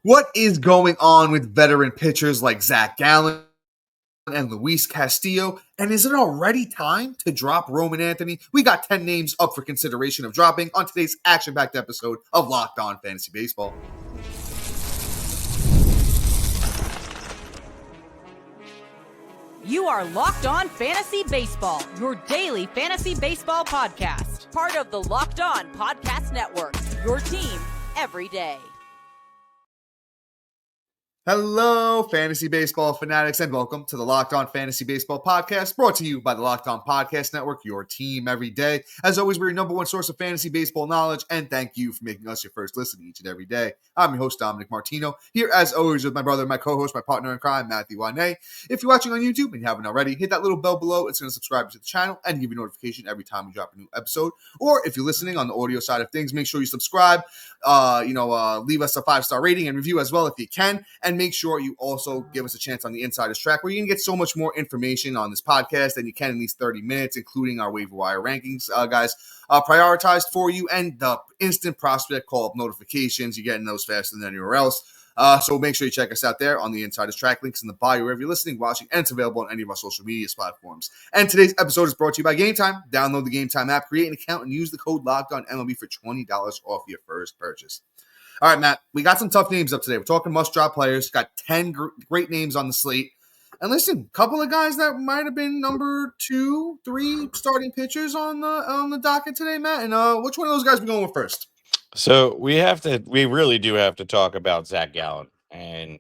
What is going on with veteran pitchers like Zach Gallen and Luis Castillo? And is it already time to drop Roman Anthony? We got 10 names up for consideration of dropping on today's action-packed episode of Locked On Fantasy Baseball. You are Locked On Fantasy Baseball, your daily fantasy baseball podcast. Part of the Locked On Podcast Network, your team every day. Hello, fantasy baseball fanatics, and welcome to the Locked On Fantasy Baseball podcast, brought to you by the Locked On Podcast Network, your team every day. As always, we're your number one source of fantasy baseball knowledge, and thank you for making us your first listen each and every day. I'm your host, Dominic Martino, here as always with my brother, my co-host, my partner in crime, Matthew Ahne. If you're watching on YouTube and you haven't already, hit that little bell below. It's going to subscribe to the channel and give you notification every time we drop a new episode. Or if you're listening on the audio side of things, make sure you subscribe. Leave us a 5-star rating and review as well if you can, and make sure you also give us a chance on the Insider's Track, where you can get so much more information on this podcast than you can in these 30 minutes, including our waiver wire rankings, guys, prioritized for you, and the instant prospect call-up notifications. You're getting those faster than anywhere else. So make sure you check us out there on the Insider's Track. Links in the bio wherever you're listening, watching, and it's available on any of our social media platforms. And today's episode is brought to you by Game Time. Download the Game Time app, create an account, and use the code LOCKEDONMLB for $20 off your first purchase. All right, Matt, we got some tough names up today. We're talking must-drop players. Got 10 great names on the slate. And listen, a couple of guys that might have been number 2, 3 starting pitchers on the docket today, Matt. And which one of those guys we going with first? So we really do have to talk about Zach Gallen and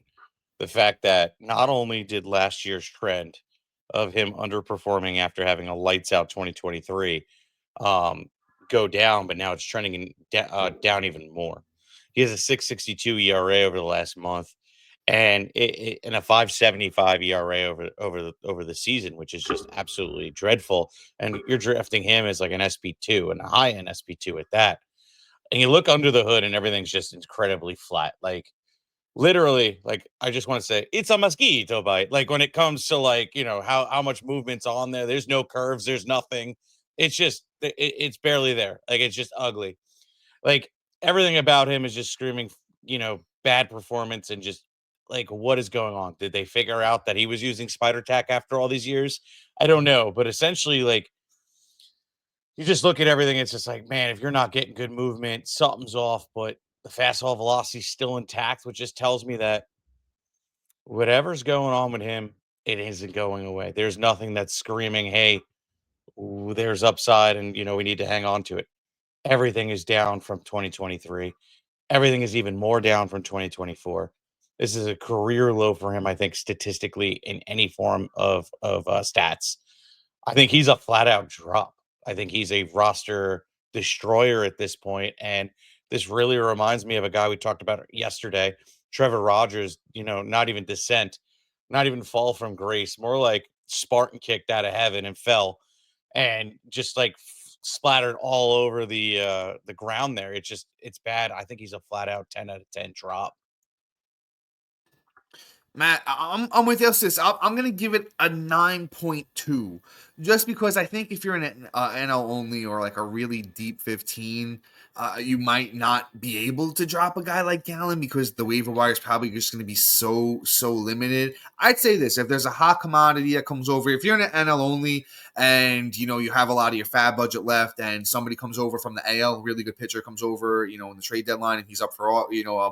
the fact that not only did last year's trend of him underperforming after having a lights out 2023 go down, but now it's trending down even more. He has a 6.62 ERA over the last month, and a 5.75 ERA over the season, which is just absolutely dreadful. And you're drafting him as like an SP2 and a high-end SP2 at that. And you look under the hood and everything's just incredibly flat. Like literally, like I just want to say it's a mosquito bite. Like when it comes to like, how much movement's on there, there's no curves, there's nothing. It's just, it's barely there. Like it's just ugly. Like everything about him is just screaming, bad performance and just like, what is going on? Did they figure out that he was using spider tack after all these years? I don't know. But essentially, like, you just look at everything, it's just like, man, if you're not getting good movement, something's off, but the fastball velocity is still intact, which just tells me that whatever's going on with him, it isn't going away. There's nothing that's screaming, hey, there's upside and, we need to hang on to it. Everything is down from 2023. Everything is even more down from 2024. This is a career low for him, I think, statistically in any form of stats. I think he's a flat-out drop. I think he's a roster destroyer at this point, and this really reminds me of a guy we talked about yesterday, Trevor Rogers, not even descent, not even fall from grace, more like Spartan kicked out of heaven and fell and just like splattered all over the ground there. It's bad. I think he's a flat-out 10 out of 10 drop. Matt, I'm with you on this. I'm going to give it a 9.2, just because I think if you're an NL only or like a really deep 15, you might not be able to drop a guy like Gallen because the waiver wire is probably just going to be so limited. I'd say this: if there's a hot commodity that comes over, if you're an NL only and you have a lot of your fab budget left, and somebody comes over from the AL, really good pitcher comes over, in the trade deadline, and he's up for all,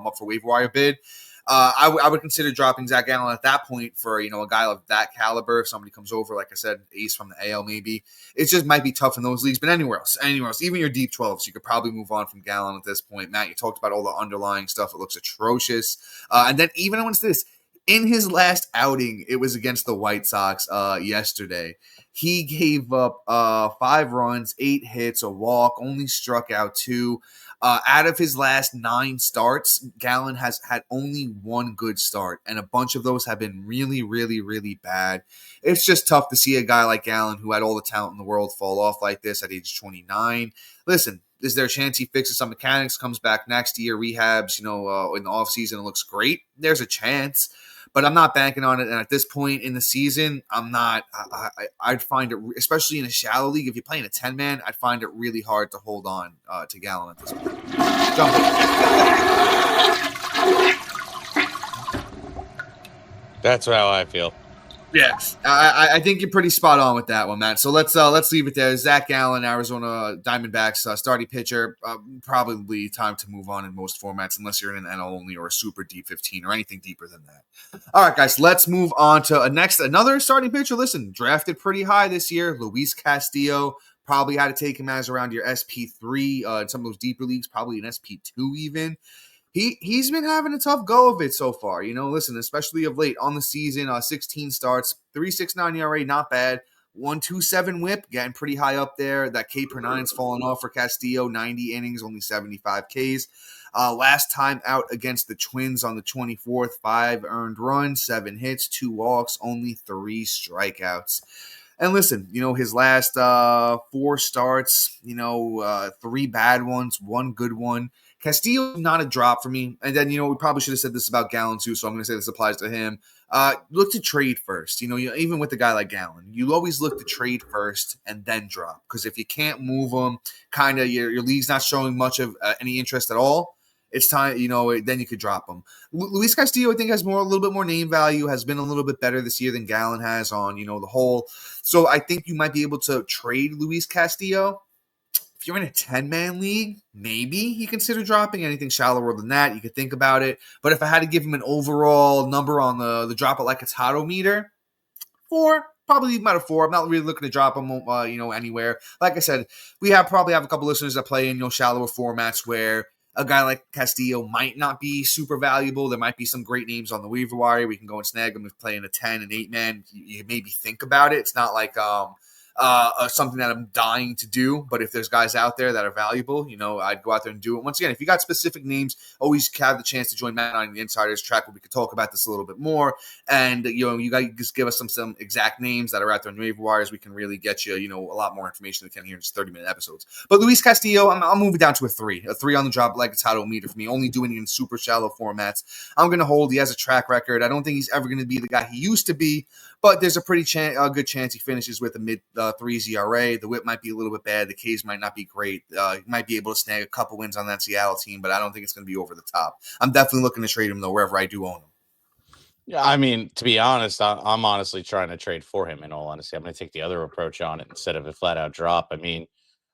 up for waiver wire bid. I would consider dropping Zach Gallen at that point for, a guy of that caliber. If somebody comes over, like I said, ace from the AL maybe. It just might be tough in those leagues, but anywhere else, even your deep 12s, you could probably move on from Gallen at this point. Matt, you talked about all the underlying stuff. It looks atrocious. And then even I want to say this, in his last outing, it was against the White Sox yesterday. He gave up 5 runs, 8 hits, a walk, only struck out 2. Out of his last 9 starts, Gallen has had only 1 good start, and a bunch of those have been really, really, really bad. It's just tough to see a guy like Gallen, who had all the talent in the world, fall off like this at age 29. Listen, is there a chance he fixes some mechanics, comes back next year, rehabs, in the offseason, it looks great? There's a chance. But I'm not banking on it. And at this point in the season, I'm not. I'd find it, especially in a shallow league, if you're playing a 10-man, I'd find it really hard to hold on to Gallen at this point. Jump in. That's how I feel. Yeah, I think you're pretty spot on with that one, Matt. So let's leave it there. Zach Gallen, Arizona Diamondbacks starting pitcher. Probably time to move on in most formats, unless you're in an NL only or a super deep 15 or anything deeper than that. All right, guys, let's move on to another starting pitcher. Listen, drafted pretty high this year, Luis Castillo. Probably had to take him as around your SP3 in some of those deeper leagues, probably an SP2 even. He's been having a tough go of it so far. Listen, especially of late on the season, 16 starts, 3.69 ERA, not bad. 1.27 WHIP, getting pretty high up there. That K per nine's fallen off for Castillo. 90 innings, only 75 Ks. Last time out against the Twins on the 24th, 5 earned runs, 7 hits, 2 walks, only 3 strikeouts. And listen, his last 4 starts, 3 bad ones, 1 good one. Castillo, not a drop for me. And then, we probably should have said this about Gallen too, so I'm going to say this applies to him. Look to trade first. Even with a guy like Gallen, you always look to trade first and then drop. Because if you can't move him, kind of your league's not showing much of any interest at all, it's time, then you could drop him. Luis Castillo, I think, has a little bit more name value, has been a little bit better this year than Gallen has on, the whole. So I think you might be able to trade Luis Castillo. If you're in a 10-man league, maybe you consider dropping. Anything shallower than that, you could think about it. But if I had to give him an overall number on the drop it like it's hot meter, 4, probably about a 4. I'm not really looking to drop him, anywhere. Like I said, we probably have a couple listeners that play in, shallower formats where a guy like Castillo might not be super valuable. There might be some great names on the waiver wire. We can go and snag them if playing a 10 and 8-man. You maybe think about it. It's not like something that I'm dying to do, but if there's guys out there that are valuable, I'd go out there and do it. Once again, if you got specific names, always have the chance to join Matt on the Insiders track where we could talk about this a little bit more. And you guys just give us some exact names that are out there on waiver wires. We can really get you, a lot more information than we can here in just 30-minute episodes. But Luis Castillo, I'm moving down to a 3 on the drop like it's how meter for me. Only doing it in super shallow formats. I'm going to hold. He has a track record. I don't think he's ever going to be the guy he used to be. But there's a pretty good chance he finishes with a mid 3s ERA. The whip might be a little bit bad. The Ks might not be great. He might be able to snag a couple wins on that Seattle team, but I don't think it's going to be over the top. I'm definitely looking to trade him, though, wherever I do own him. Yeah, I mean, to be honest, I'm honestly trying to trade for him. In all honesty, I'm going to take the other approach on it instead of a flat out drop. I mean,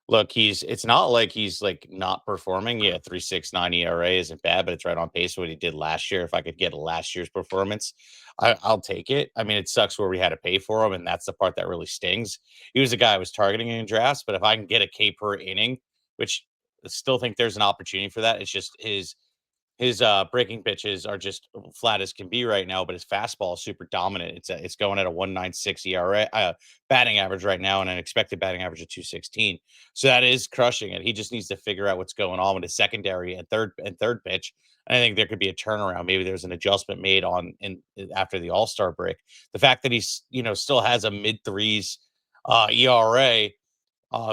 look, it's not like he's like not performing. Yeah, 3.69 ERA isn't bad, but it's right on pace with what he did last year. If I could get last year's performance, I'll take it. I mean, it sucks where we had to pay for him, and that's the part that really stings. He was a guy I was targeting in drafts, but if I can get a K per inning, which I still think there's an opportunity for that, it's just his breaking pitches are just flat as can be right now, but his fastball is super dominant. It's going at a 1.96 ERA batting average right now, and an expected batting average of 2.16. So that is crushing it. He just needs to figure out what's going on with his secondary and third pitch. And I think there could be a turnaround. Maybe there's an adjustment made after the All-Star break. The fact that he's still has a mid 3s ERA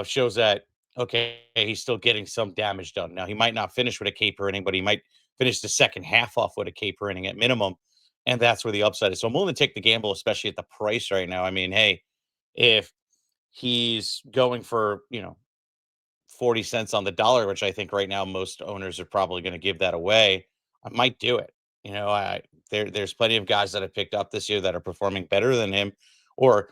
shows that okay, he's still getting some damage done. Now he might not finish with a K per inning, but he might finish the second half off with a K per inning at minimum, and that's where the upside is. So I'm willing to take the gamble, especially at the price right now. I mean, hey, if he's going for 40 cents on the dollar, which I think right now most owners are probably going to give that away, I might do it. There's plenty of guys that I picked up this year that are performing better than him, or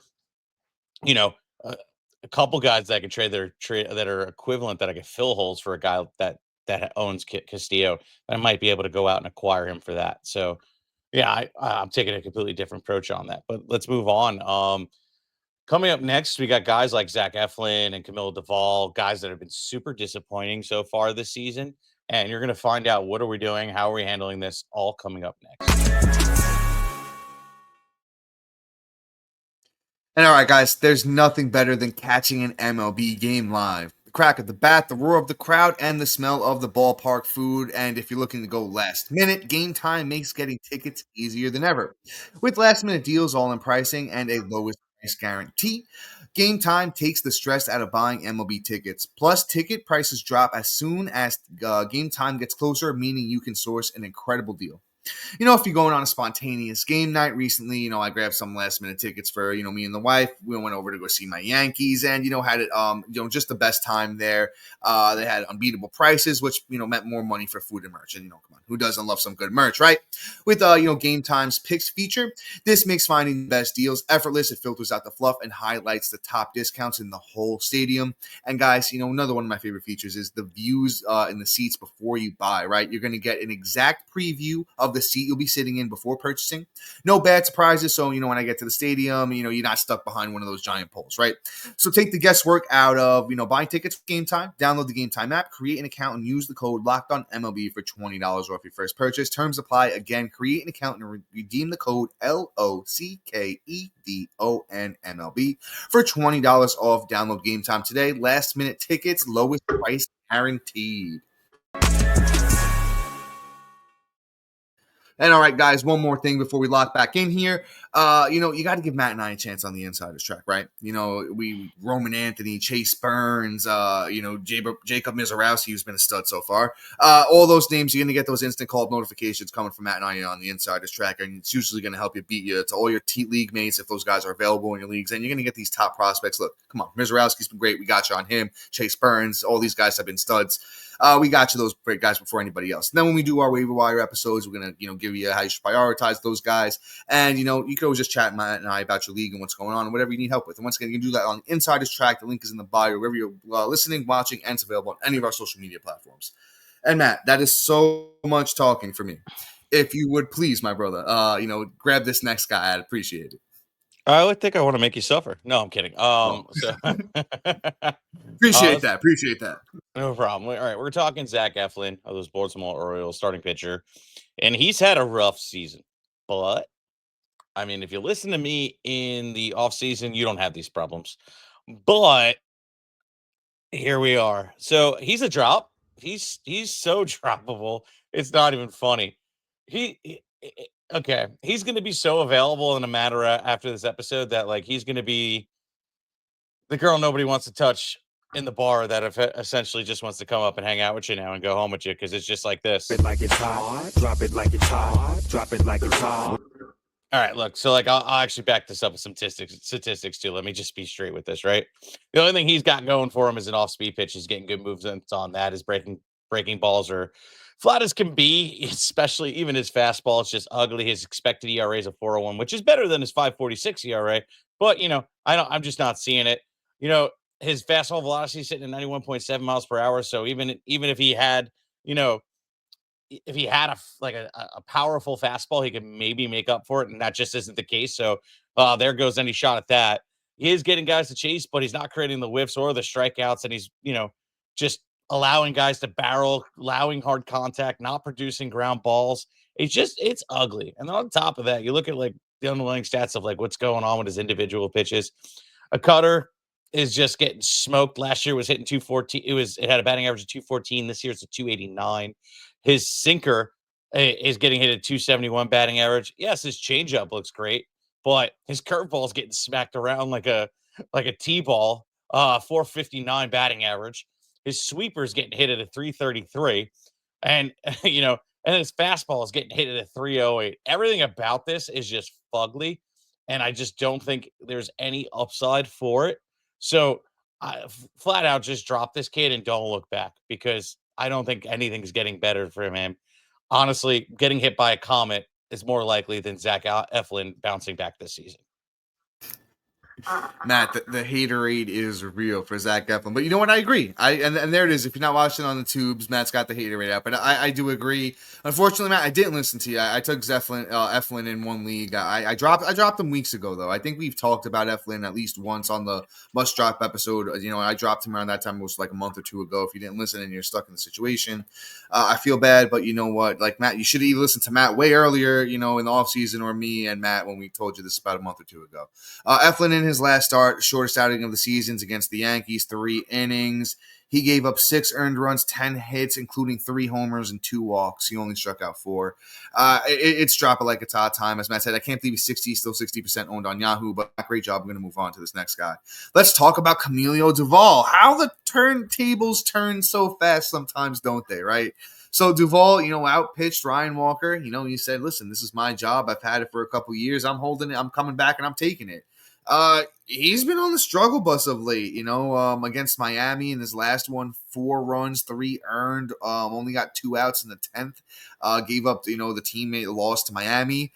you know, a, a couple guys that I could trade that are equivalent that I could fill holes for a guy that owns Castillo. I might be able to go out and acquire him for that. So yeah, I'm taking a completely different approach on that. But let's move on. Coming up next, we got guys like Zach Eflin and Camilo Doval, guys that have been super disappointing so far this season. And you're going to find out what are we doing, how are we handling this, all coming up next. And all right, guys, there's nothing better than catching an MLB game live. The crack of the bat, the roar of the crowd, and the smell of the ballpark food. And if you're looking to go last minute, Game Time makes getting tickets easier than ever. With last minute deals, all in pricing, and a lowest price guarantee, Game Time takes the stress out of buying MLB tickets. Plus, ticket prices drop as soon as Game Time gets closer, meaning you can source an incredible deal. If you're going on a spontaneous game night recently, I grabbed some last minute tickets for, me and the wife. We went over to go see my Yankees and, had it, just the best time there. They had unbeatable prices, which, meant more money for food and merch. And, come on, who doesn't love some good merch, right? With, Game Time's picks feature, this makes finding the best deals effortless. It filters out the fluff and highlights the top discounts in the whole stadium. And guys, another one of my favorite features is the views in the seats before you buy, right? You're going to get an exact preview of the seat you'll be sitting in before purchasing. No bad surprises. So, when I get to the stadium, you're not stuck behind one of those giant poles, right? So take the guesswork out of, buying tickets for Game Time. Download the Game Time app, create an account, and use the code LOCKEDONMLB for $20 off your first purchase. Terms apply. Again, create an account and redeem the code LOCKEDONMLB for $20 off. Download Game Time today. Last minute tickets, lowest price guaranteed. And all right, guys, one more thing before we lock back in here. You got to give Matt and I a chance on the insiders track, right? Roman Anthony, Chase Burns, Jacob Mizorowski, who's been a stud so far. All those names, you're going to get those instant call notifications coming from Matt and I on the insiders track, and it's usually going to help you beat you to all your league mates if those guys are available in your leagues, and you're going to get these top prospects. Look, come on, Mizorowski's been great. We got you on him. Chase Burns, all these guys have been studs. We got you those great guys before anybody else. And then when we do our waiver wire episodes, we're going to give you how you should prioritize those guys. And, you can always just chat Matt and I about your league and what's going on and whatever you need help with. And once again, you can do that on the Insiders Track. The link is in the bio, wherever you're listening, watching, and it's available on any of our social media platforms. And Matt, that is so much talking for me. If you would please, my brother, grab this next guy. I'd appreciate it. I would think I want to make you suffer. No, I'm kidding. Appreciate that. No problem. All right, we're talking Zach Eflin of those Baltimore Orioles starting pitcher, and he's had a rough season. But I mean, if you listen to me in the offseason, you don't have these problems. But here we are. So he's a drop. He's so droppable. It's not even funny. Okay, he's going to be so available in a matter after this episode that he's going to be the girl nobody wants to touch in the bar that essentially just wants to come up and hang out with you now and go home with you because it's just like this. Drop it like it's hot. Drop it like it's hot. Drop it like it's hot. All right, look. So I'll actually back this up with some statistics too. Let me just be straight with this, right? The only thing he's got going for him is an off-speed pitch. He's getting good moves on that. His breaking balls are flat as can be, especially even his fastball. It's just ugly. His expected ERA is a 4.01, which is better than his 5.46 ERA. But I'm just not seeing it. His fastball velocity is sitting at 91.7 miles per hour. So even if he had, if he had a powerful fastball, he could maybe make up for it, and that just isn't the case. So there goes any shot at that. He is getting guys to chase, but he's not creating the whiffs or the strikeouts, and he's just allowing guys to barrel, allowing hard contact, not producing ground balls. It's ugly. And then on top of that, you look at the underlying stats of what's going on with his individual pitches. A cutter is just getting smoked. Last year was hitting 214. It had a batting average of 214. This year it's a 289. His sinker is getting hit at 271 batting average. Yes, his changeup looks great, but his curveball is getting smacked around like a T-ball. 459 batting average. His sweeper is getting hit at a 333, and and his fastball is getting hit at a 308. Everything about this is just fugly, and I just don't think there's any upside for it. So I flat out just drop this kid and don't look back because I don't think anything's getting better for him. Honestly, getting hit by a comet is more likely than Zach Eflin bouncing back this season. Matt, the haterade is real for Zach Eflin. But you know what? I agree. And there it is. If you're not watching on the tubes, Matt's got the haterade out. But I do agree. Unfortunately, Matt, I didn't listen to you. I took Eflin in one league. I dropped him weeks ago, though. I think we've talked about Eflin at least once on the must drop episode. I dropped him around that time. It was a month or two ago. If you didn't listen and you're stuck in the situation, I feel bad. But you know what? Matt, you should have listened to Matt way earlier, in the offseason, or me and Matt when we told you this about a month or two ago. Eflin in his last start, shortest outing of the seasons against the Yankees, 3 innings. He gave up 6 earned runs, 10 hits, including 3 homers and 2 walks. He only struck out 4. It's dropping like it's hot time. As Matt said, I can't believe he's still 60% owned on Yahoo, but great job. I'm going to move on to this next guy. Let's talk about Camilo Doval. How the turntables turn so fast sometimes, don't they, right? So Duvall, outpitched Ryan Walker. He said, listen, this is my job. I've had it for a couple years. I'm holding it. I'm coming back and I'm taking it. He's been on the struggle bus of late, against Miami in his last one, 4 runs, 3 earned, only got 2 outs in the 10th, gave up, the teammate loss to Miami.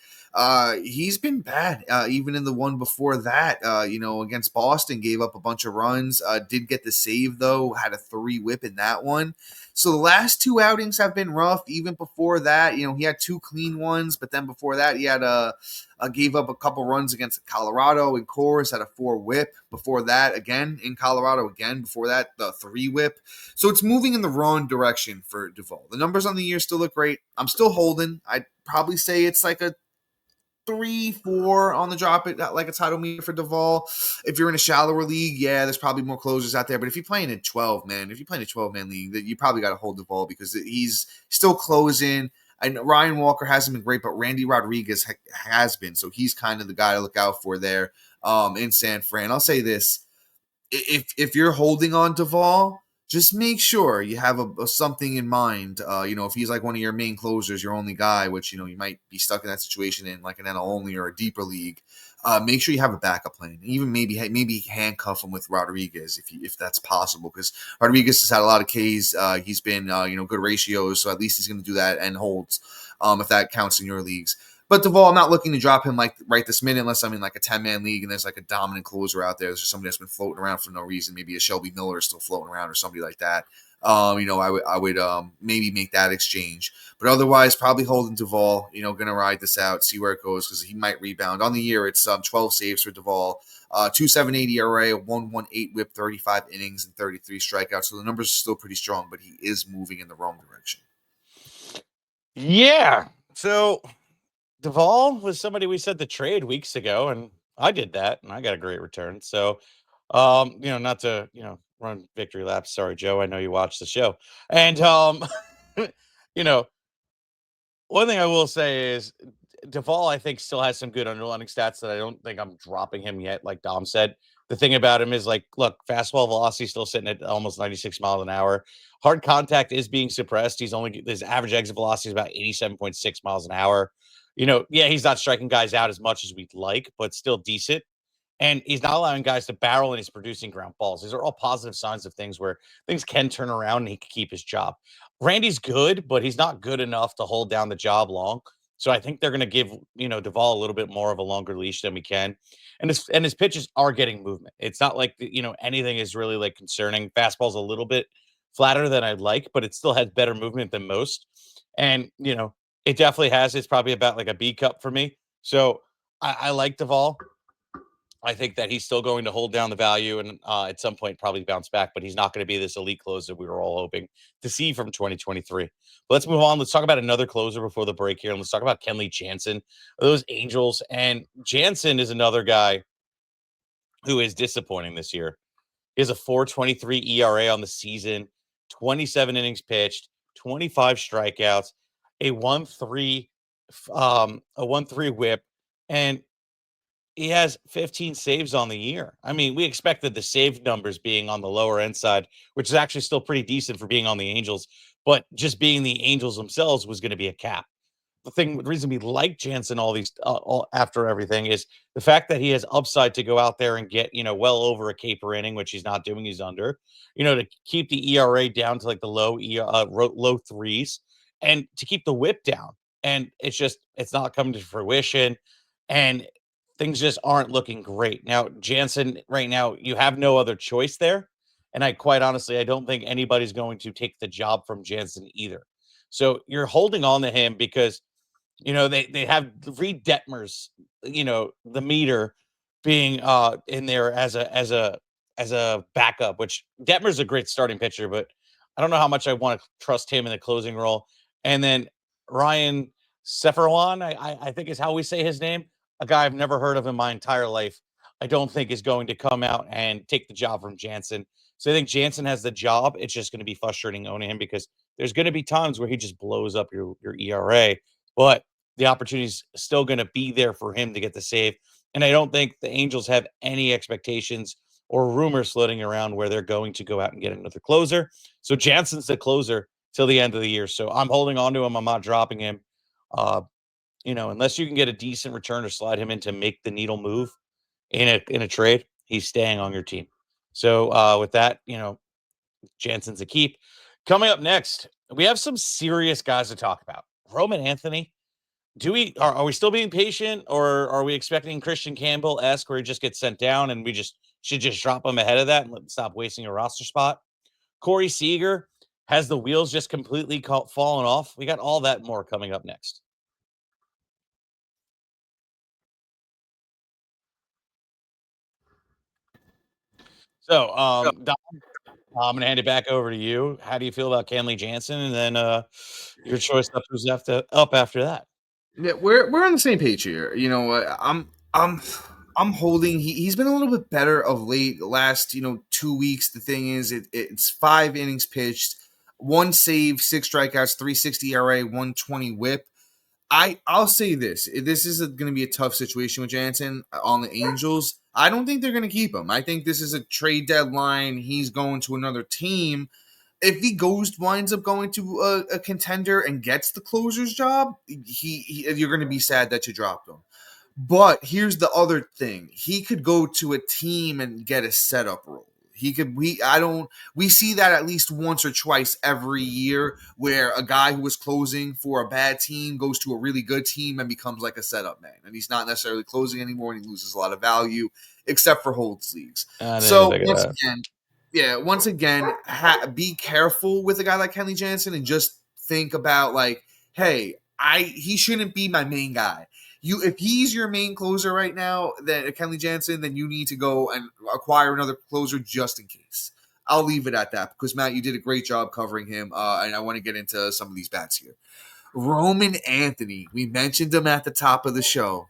He's been bad. Even in the one before that, against Boston, gave up a bunch of runs, did get the save though, had a 3 whip in that one. So the last 2 outings have been rough. Even before that, he had 2 clean ones, but then before that, he had gave up a couple runs against Colorado in Coors, had a 4 whip. Before that, again in Colorado, again before that, the 3 whip. So it's moving in the wrong direction for Duvall. The numbers on the year still look great. I'm still holding. I'd probably say it's like a 3-4 on the drop it, like a title meter for Duvall. If you're in a shallower league, yeah, there's probably more closers out there. But if you're playing in 12-man, if you're playing a 12-man league, you probably got to hold Duvall because he's still closing. I know Ryan Walker hasn't been great, but Randy Rodriguez has been. So he's kind of the guy to look out for there in San Fran. I'll say this. If you're holding on Duvall, just make sure you have a something in mind. If he's like one of your main closers, your only guy, which, you might be stuck in that situation in like an NL only or a deeper league, make sure you have a backup plan. Even maybe handcuff him with Rodriguez if that's possible, because Rodriguez has had a lot of Ks. He's been, good ratios, so at least he's going to do that and holds if that counts in your leagues. But Duvall, I'm not looking to drop him like right this minute unless I'm in like a 10-man league and there's like a dominant closer out there. There's just somebody that's been floating around for no reason. Maybe a Shelby Miller is still floating around or somebody like that. I would maybe make that exchange. But otherwise, probably holding Duvall, going to ride this out, see where it goes because he might rebound. On the year, it's 12 saves for Duvall, 2.78 ERA, 1.18 whip, 35 innings, and 33 strikeouts. So the numbers are still pretty strong, but he is moving in the wrong direction. Yeah. So Duvall was somebody we said to trade weeks ago, and I did that, and I got a great return. So, not to, run victory laps. Sorry, Joe. I know you watch the show. And, one thing I will say is Duvall, I think, still has some good underlying stats that I don't think I'm dropping him yet, like Dom said. The thing about him is, like, look, fastball velocity still sitting at almost 96 miles an hour. Hard contact is being suppressed. His average exit velocity is about 87.6 miles an hour. Yeah, he's not striking guys out as much as we'd like, but still decent. And he's not allowing guys to barrel, and he's producing ground balls. These are all positive signs of things where things can turn around and he can keep his job. Randy's good, but he's not good enough to hold down the job long. So I think they're going to give, Duvall a little bit more of a longer leash than we can. And his pitches are getting movement. It's not like, anything is really like concerning. Fastball's a little bit flatter than I'd like, but it still has better movement than most. And, it definitely has. It's probably about like a B cup for me. So I like Duvall. I think that he's still going to hold down the value and at some point probably bounce back, but he's not going to be this elite closer we were all hoping to see from 2023. But let's move on. Let's talk about another closer before the break here. And let's talk about Kenley Jansen, those Angels. And Jansen is another guy who is disappointing this year. He has a 4.23 ERA on the season, 27 innings pitched, 25 strikeouts, a 1.3 whip, and he has 15 saves on the year. I mean, we expected the save numbers being on the lower end side, which is actually still pretty decent for being on the Angels, but just being the Angels themselves was going to be a cap. The reason we like Jansen all after everything is the fact that he has upside to go out there and get, well over a K per inning, which he's not doing. He's under, to keep the ERA down to like the low threes and to keep the whip down. And it's not coming to fruition. And things just aren't looking great. Now, Jansen, right now, you have no other choice there. And I don't think anybody's going to take the job from Jansen either. So you're holding on to him because, they have Reed Detmers, the meter being in there as a backup, which Detmer's a great starting pitcher, but I don't know how much I want to trust him in the closing role. And then Ryan Seferwan, I think is how we say his name, a guy I've never heard of in my entire life. I don't think is going to come out and take the job from Jansen. So I think Jansen has the job. It's just going to be frustrating owning him because there's going to be times where he just blows up your ERA, but the opportunity is still going to be there for him to get the save. And I don't think the Angels have any expectations or rumors floating around where they're going to go out and get another closer. So Jansen's the closer. till the end of the year. So I'm holding on to him. I'm not dropping him. Uh, unless you can get a decent return or slide him in to make the needle move in a trade, he's staying on your team. So with that, Jansen's a keep. Coming up next, we have some serious guys to talk about. Roman Anthony. Are we still being patient, or are we expecting Christian Campbell-esque where he just gets sent down and we should just drop him ahead of that and stop wasting a roster spot? Corey Seager, has the wheels just completely fallen off? We got all that and more coming up next. So, Dom, I'm going to hand it back over to you. How do you feel about Kenley Jansen? And then your choice up after that. Yeah, we're on the same page here. You know, I'm holding. He's been a little bit better of late. Last 2 weeks. The thing is, it's 5 innings pitched, 1 save, 6 strikeouts, 3.60 ERA, 1.20 WHIP. I'll say this: this is going to be a tough situation with Jansen on the Angels. I don't think they're going to keep him. I think this is a trade deadline. He's going to another team. If he winds up going to a contender and gets the closer's job, you're going to be sad that you dropped him. But here's the other thing: he could go to a team and get a setup role. We see that at least once or twice every year where a guy who was closing for a bad team goes to a really good team and becomes like a setup man. And he's not necessarily closing anymore and he loses a lot of value, except for holds leagues. So once again, be careful with a guy like Kenley Jansen and just think about like, hey, he shouldn't be my main guy. If he's your main closer right now, then Kenley Jansen, then you need to go and acquire another closer just in case. I'll leave it at that because Matt, you did a great job covering him, and I want to get into some of these bats here. Roman Anthony, we mentioned him at the top of the show.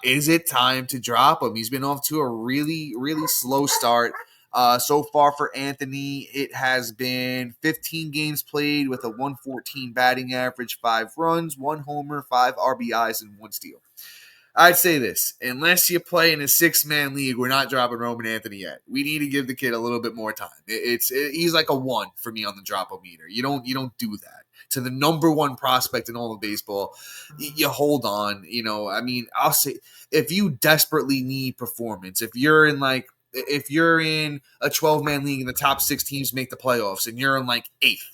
Is it time to drop him? He's been off to a really, really slow start. So far for Anthony, it has been 15 games played with a 114 batting average, 5 runs, 1 homer, 5 RBIs, and 1 steal. I'd say this: unless you play in a 6-man league, we're not dropping Roman Anthony yet. We need to give the kid a little bit more time. He's like a 1 for me on the drop-o-meter. You don't do that to the number 1 prospect in all of baseball. You hold on. I'll say if you desperately need performance, if you're in a 12-man league and the top 6 teams make the playoffs and you're in like 8th,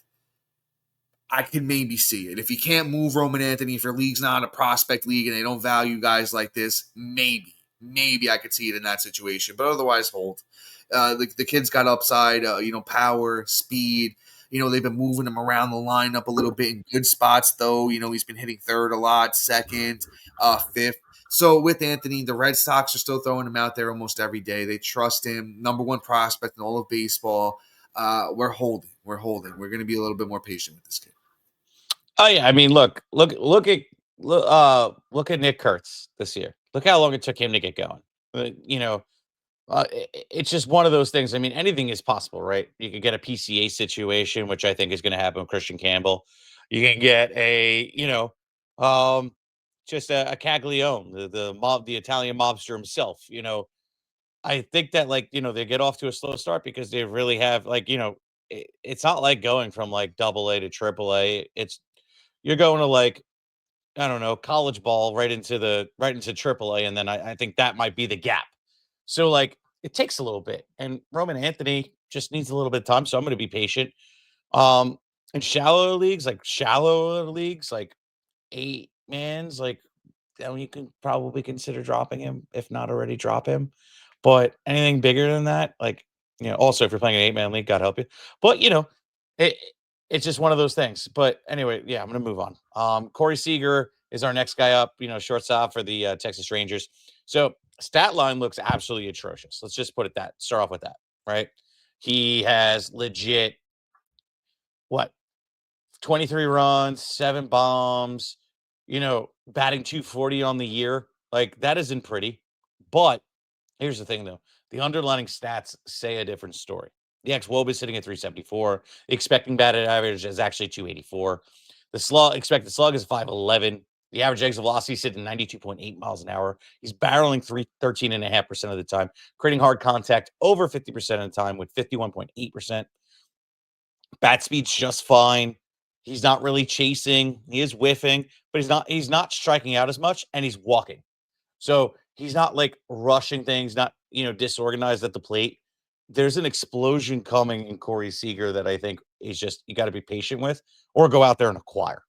I can maybe see it. If you can't move Roman Anthony, if your league's not a prospect league and they don't value guys like this, maybe I could see it in that situation. But otherwise, hold. The kid's got upside, power, speed. They've been moving him around the lineup a little bit in good spots, though. He's been hitting 3rd a lot, 2nd, 5th. So with Anthony, the Red Sox are still throwing him out there almost every day. They trust him. Number 1 prospect in all of baseball. We're holding. We're going to be a little bit more patient with this kid. Oh yeah, I mean, look at Nick Kurtz this year. Look how long it took him to get going. It's just one of those things. I mean, anything is possible, right? You could get a PCA situation, which I think is going to happen with Christian Campbell. You can get just a Caglione, the Italian mobster himself. I think that they get off to a slow start because they really have it's not like going from like AA to AAA. You're going to I don't know, college ball right into AAA, and then I think that might be the gap. So it takes a little bit, and Roman Anthony just needs a little bit of time. So I'm going to be patient. In shallow leagues, like 8 mans, then you can probably consider dropping him, if not already drop him. But anything bigger than that, also if you're playing an 8-man league, God help you. But it's just one of those things. But anyway, yeah, I'm gonna move on. Corey Seager is our next guy up, shortstop for the Texas Rangers. So stat line looks absolutely atrocious. Let's just start off with that, right? He has legit 23 runs, 7 bombs, batting 240 on the year. That isn't pretty. But here's the thing, though. The underlying stats say a different story. The xWOBA is sitting at 374. The expecting batted average is actually 284. The expected slug is 511. The average exit velocity is sitting at 92.8 miles an hour. He's barreling 13.5% of the time, creating hard contact over 50% of the time with 51.8%. Bat speed's just fine. He's not really chasing. He is whiffing, but he's not striking out as much, and he's walking. So he's not like rushing things, not disorganized at the plate. There's an explosion coming in Corey Seager that I think is just you got to be patient with, or go out there and acquire,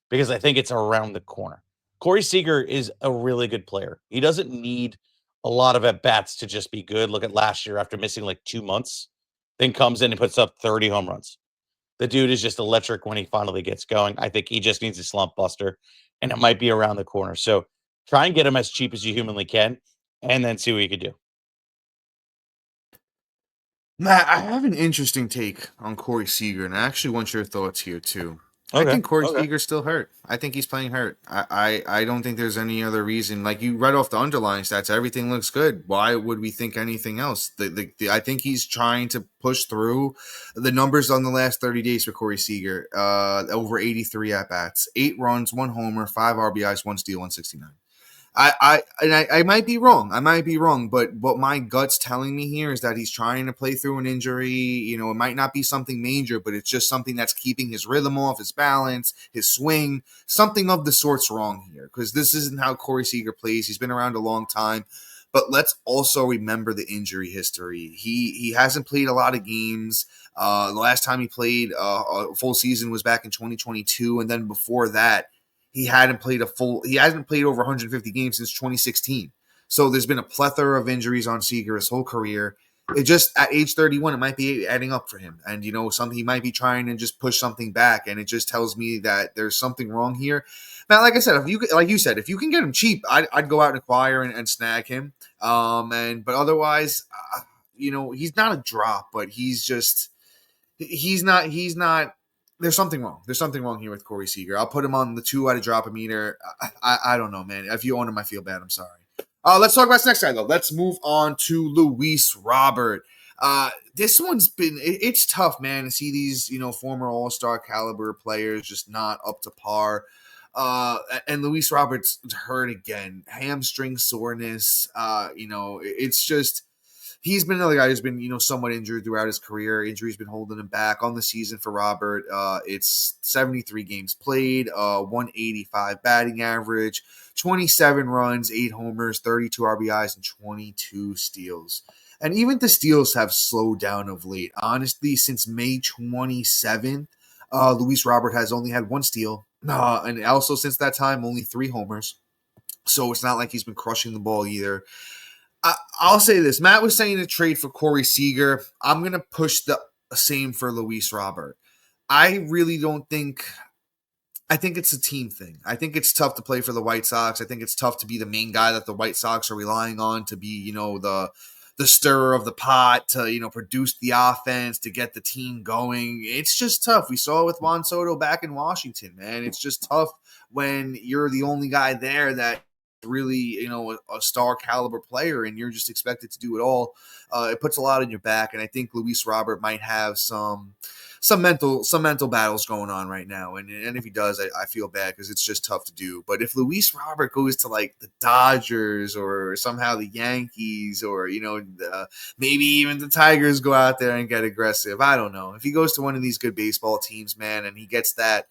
because I think it's around the corner. Corey Seager is a really good player. He doesn't need a lot of at bats to just be good. Look at last year after missing like 2 months, then comes in and puts up 30 home runs. The dude is just electric when he finally gets going. I think he just needs a slump buster, and it might be around the corner. So try and get him as cheap as you humanly can, and then see what you can do. Matt, I have an interesting take on Corey Seager, and I actually want your thoughts here too. I Okay. think Corey Seager's still hurt. I think he's playing hurt. I don't think there's any other reason. Like you read off the underlying stats, everything looks good. Why would we think anything else? I think he's trying to push through. The numbers on the last 30 days for Corey Seager, over 83 at bats, 8 runs, 1 homer, 5 RBIs, 1 steal, 169. I might be wrong. But what my gut's telling me here is that he's trying to play through an injury. It might not be something major, but it's just something that's keeping his rhythm off, his balance, his swing. Something of the sort's wrong here, because this isn't how Corey Seager plays. He's been around a long time. But let's also remember the injury history. He hasn't played a lot of games. The last time he played a full season was back in 2022, and then before that, he hasn't played over 150 games since 2016. So there's been a plethora of injuries on Seager his whole career. It just at age 31, it might be adding up for him. And something he might be trying to just push something back. And it just tells me that there's something wrong here. Now, like I said, if you can get him cheap, I'd go out and acquire and snag him. But otherwise, he's not a drop, but he's not. There's something wrong. There's something wrong here with Corey Seager. I'll put him on the 2 out of drop a meter. I don't know, man. If you own him, I feel bad. I'm sorry. Let's talk about this next guy, though. Let's move on to Luis Robert. This one's it's tough, man, to see these, former All-Star caliber players just not up to par. And Luis Robert's hurt again. Hamstring soreness. It's just... He's been another guy who's been, somewhat injured throughout his career. Injuries been holding him back on the season for Robert. It's 73 games played, 185 batting average, 27 runs, 8 homers, 32 RBIs, and 22 steals. And even the steals have slowed down of late. Honestly, since May 27th, Luis Robert has only had 1 steal. And also since that time, only 3 homers. So it's not like he's been crushing the ball either. I'll say this. Matt was saying to trade for Corey Seager. I'm going to push the same for Luis Robert. I really don't think... I think it's a team thing. I think it's tough to play for the White Sox. I think it's tough to be the main guy that the White Sox are relying on to be, the stirrer of the pot, to, produce the offense, to get the team going. It's just tough. We saw it with Juan Soto back in Washington, man. It's just tough when you're the only guy there that really, a star caliber player, and you're just expected to do it all. It puts a lot on your back, and I think Luis Robert might have some mental battles going on right now, and if he does, I feel bad, because it's just tough to do. But if Luis Robert goes to like the Dodgers or somehow the Yankees, or maybe even the Tigers go out there and get aggressive, I don't know. If he goes to one of these good baseball teams, man, and he gets that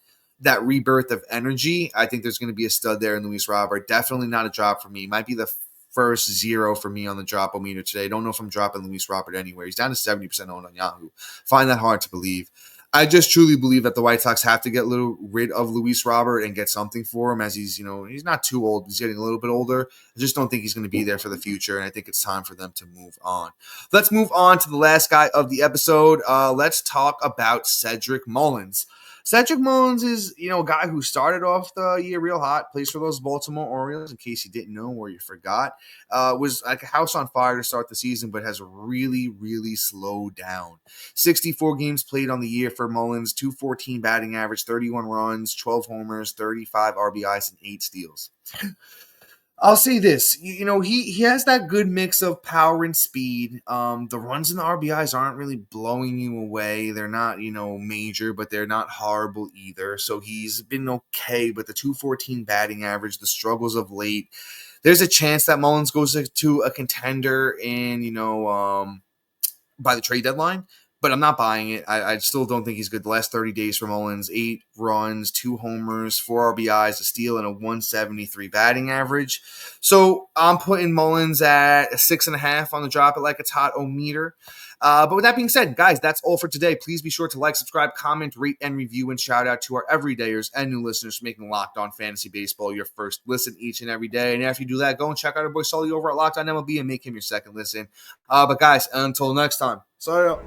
rebirth of energy, I think there's going to be a stud there in Luis Robert. Definitely not a drop for me. Might be the first 0 for me on the drop-o-meter today. Don't know if I'm dropping Luis Robert anywhere. He's down to 70% owned on Yahoo. Find that hard to believe. I just truly believe that the White Sox have to get rid of Luis Robert and get something for him, as he's, he's not too old. He's getting a little bit older. I just don't think he's going to be there for the future, and I think it's time for them to move on. Let's move on to the last guy of the episode. Let's talk about Cedric Mullins. Cedric Mullins is, a guy who started off the year real hot, plays for those Baltimore Orioles, in case you didn't know or you forgot. Was like a house on fire to start the season, but has really, really slowed down. 64 games played on the year for Mullins, 214 batting average, 31 runs, 12 homers, 35 RBIs, and 8 steals. I'll say this, he has that good mix of power and speed. The runs and the RBIs aren't really blowing you away. They're not, major, but they're not horrible either. So he's been okay, but the 214 batting average, the struggles of late, there's a chance that Mullins goes to a contender in, by the trade deadline. but I'm not buying it. I still don't think he's good. The last 30 days for Mullins, 8 runs, 2 homers, 4 RBIs, a steal, and a 173 batting average. So I'm putting Mullins at a 6.5 on the drop it like it's hot meter. But with that being said, guys, that's all for today. Please be sure to like, subscribe, comment, rate, and review, and shout out to our everydayers and new listeners for making Locked On Fantasy Baseball your first listen each and every day. And after you do that, go and check out our boy Sully over at Locked On MLB and make him your second listen. But guys, until next time, sorry.